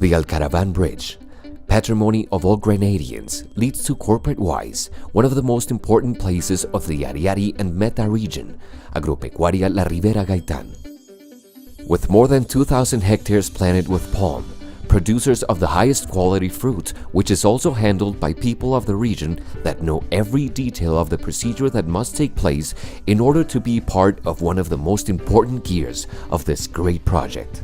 The Alcaravan Bridge, patrimony of all Grenadians, leads to corporate-wise one of the most important places of the Ariari and Meta region, Agropecuaria La Ribera Gaitán. With more than 2,000 hectares planted with palm, producers of the highest quality fruit, which is also handled by people of the region that know every detail of the procedure that must take place in order to be part of one of the most important gears of this great project.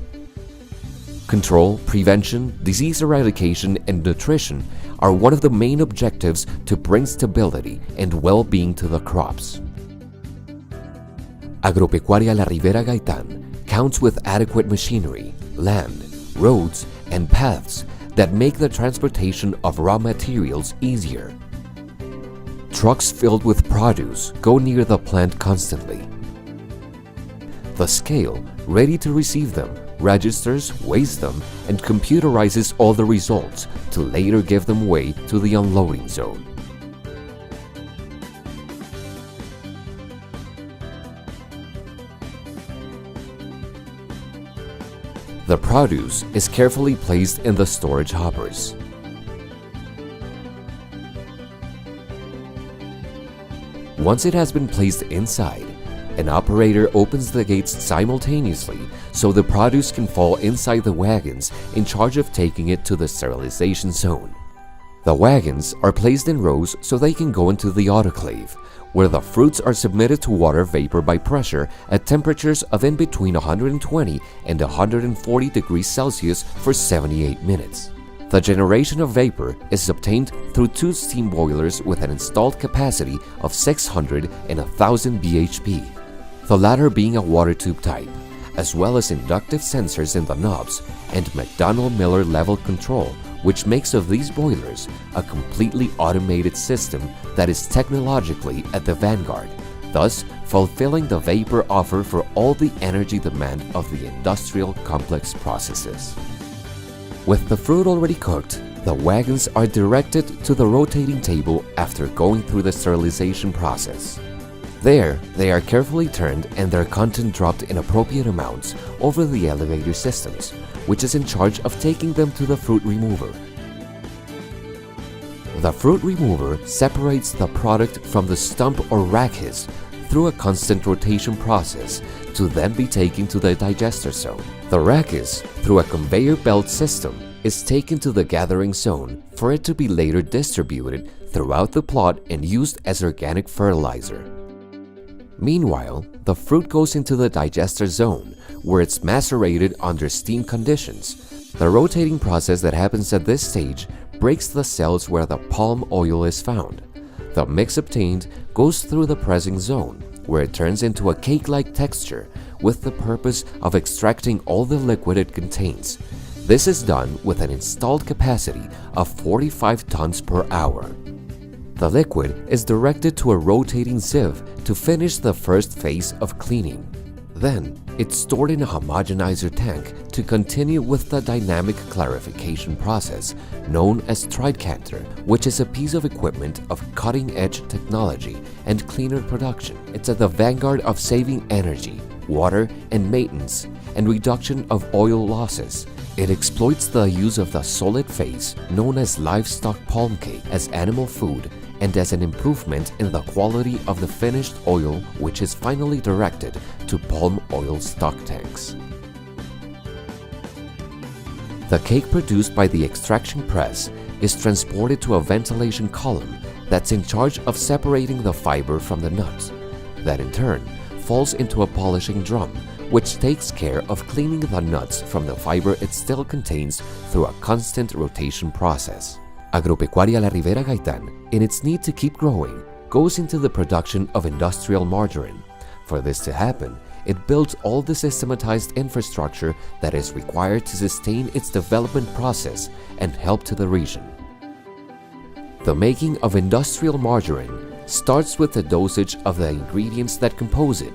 Control, prevention, disease eradication, and nutrition are one of the main objectives to bring stability and well-being to the crops. Agropecuaria La Ribera Gaitán counts with adequate machinery, land, roads, and paths that make the transportation of raw materials easier. Trucks filled with produce go near the plant constantly. The scale, ready to receive them, registers, weighs them, and computerizes all the results to later give them way to the unloading zone. The produce is carefully placed in the storage hoppers. Once it has been placed inside, an operator opens the gates simultaneously so the produce can fall inside the wagons in charge of taking it to the sterilization zone. The wagons are placed in rows so they can go into the autoclave, where the fruits are submitted to water vapor by pressure at temperatures of in between 120 and 140 degrees Celsius for 78 minutes. The generation of vapor is obtained through two steam boilers with an installed capacity of 600 and 1000 bhp, the latter being a water tube type, as well as inductive sensors in the knobs and McDonnell-Miller level control, which makes of these boilers a completely automated system that is technologically at the vanguard, thus fulfilling the vapor offer for all the energy demand of the industrial complex processes. With the fruit already cooked, the wagons are directed to the rotating table after going through the sterilization process. There, they are carefully turned and their content dropped in appropriate amounts over the elevator systems, which is in charge of taking them to the fruit remover. The fruit remover separates the product from the stump or rachis through a constant rotation process to then be taken to the digester zone. The rachis, through a conveyor belt system, is taken to the gathering zone for it to be later distributed throughout the plot and used as organic fertilizer. Meanwhile, the fruit goes into the digester zone, where it's macerated under steam conditions. The rotating process that happens at this stage breaks the cells where the palm oil is found. The mix obtained goes through the pressing zone, where it turns into a cake-like texture with the purpose of extracting all the liquid it contains. This is done with an installed capacity of 45 tons per hour. The liquid is directed to a rotating sieve to finish the first phase of cleaning. Then, it's stored in a homogenizer tank to continue with the dynamic clarification process known as tridecanter, which is a piece of equipment of cutting-edge technology and cleaner production. It's at the vanguard of saving energy, water, and maintenance, and reduction of oil losses. It exploits the use of the solid phase known as livestock palm cake as animal food and as an improvement in the quality of the finished oil, which is finally directed to palm oil stock tanks. The cake produced by the extraction press is transported to a ventilation column that's in charge of separating the fiber from the nuts. That in turn falls into a polishing drum, which takes care of cleaning the nuts from the fiber it still contains through a constant rotation process. Agropecuaria La Ribera Gaitán, in its need to keep growing, goes into the production of industrial margarine. For this to happen, it builds all the systematized infrastructure that is required to sustain its development process and help to the region. The making of industrial margarine starts with the dosage of the ingredients that compose it.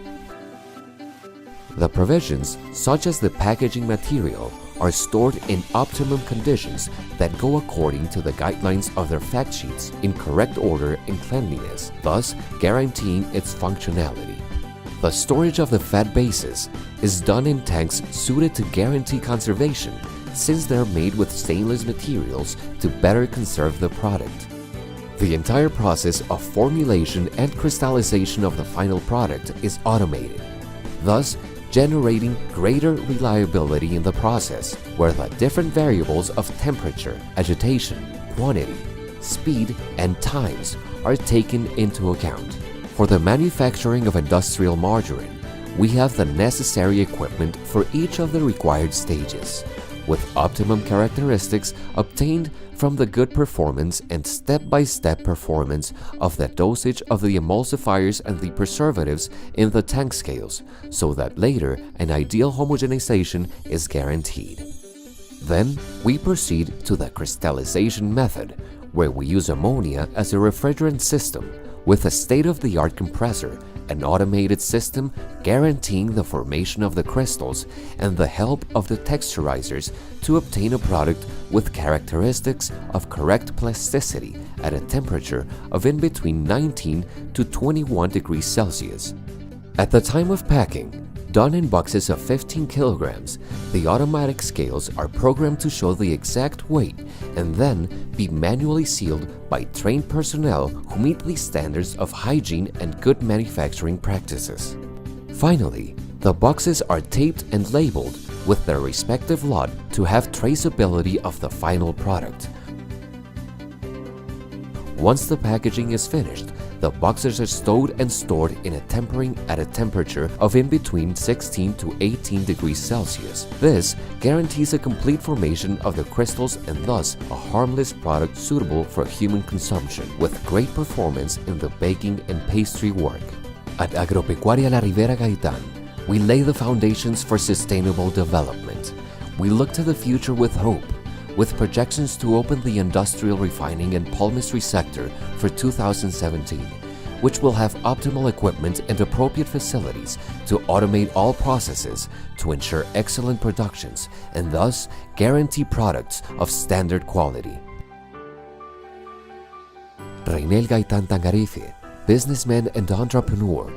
The provisions, such as the packaging material, are stored in optimum conditions that go according to the guidelines of their fact sheets in correct order and cleanliness, thus guaranteeing its functionality. The storage of the fat bases is done in tanks suited to guarantee conservation, since they're made with stainless materials to better conserve the product. The entire process of formulation and crystallization of the final product is automated, thus generating greater reliability in the process, where the different variables of temperature, agitation, quantity, speed, and times are taken into account. For the manufacturing of industrial margarine, we have the necessary equipment for each of the required stages, with optimum characteristics obtained from the good performance and step-by-step performance of the dosage of the emulsifiers and the preservatives in the tank scales, so that later an ideal homogenization is guaranteed. Then we proceed to the crystallization method, where we use ammonia as a refrigerant system with a state-of-the-art compressor, an automated system guaranteeing the formation of the crystals and the help of the texturizers to obtain a product with characteristics of correct plasticity at a temperature of in between 19 to 21 degrees Celsius. At the time of packing, done in boxes of 15 kilograms, the automatic scales are programmed to show the exact weight and then be manually sealed by trained personnel who meet the standards of hygiene and good manufacturing practices. Finally, the boxes are taped and labeled with their respective lot to have traceability of the final product. Once the packaging is finished, the boxes are stowed and stored in a tempering at a temperature of in between 16 to 18 degrees Celsius. This guarantees a complete formation of the crystals and thus a harmless product suitable for human consumption, with great performance in the baking and pastry work. At Agropecuaria La Ribera Gaitán, we lay the foundations for sustainable development. We look to the future with hope, with projections to open the industrial refining and palmistry sector for 2017, which will have optimal equipment and appropriate facilities to automate all processes to ensure excellent productions and thus guarantee products of standard quality. Reynel Gaitán Tangarife, businessman and entrepreneur,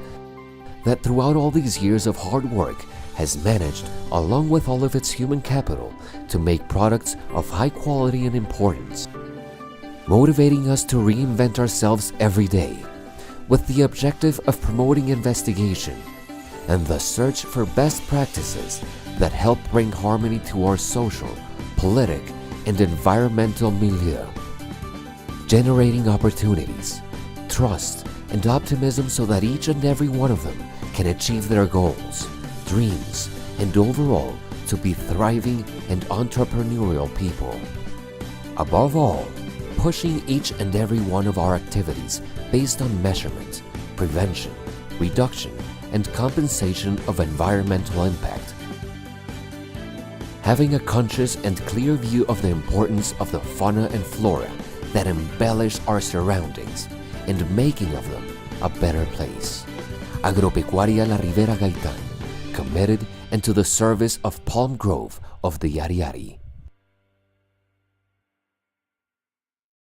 that throughout all these years of hard work has managed, along with all of its human capital, to make products of high quality and importance, motivating us to reinvent ourselves every day, with the objective of promoting investigation and the search for best practices that help bring harmony to our social, politic, and environmental milieu, generating opportunities, trust, and optimism so that each and every one of them can achieve their goals, dreams, and overall to be thriving and entrepreneurial people. Above all, pushing each and every one of our activities based on measurement, prevention, reduction, and compensation of environmental impact. Having a conscious and clear view of the importance of the fauna and flora that embellish our surroundings and making of them a better place. Agropecuaria La Ribera Gaitán, committed and to the service of Palm Grove of the Yari Yari.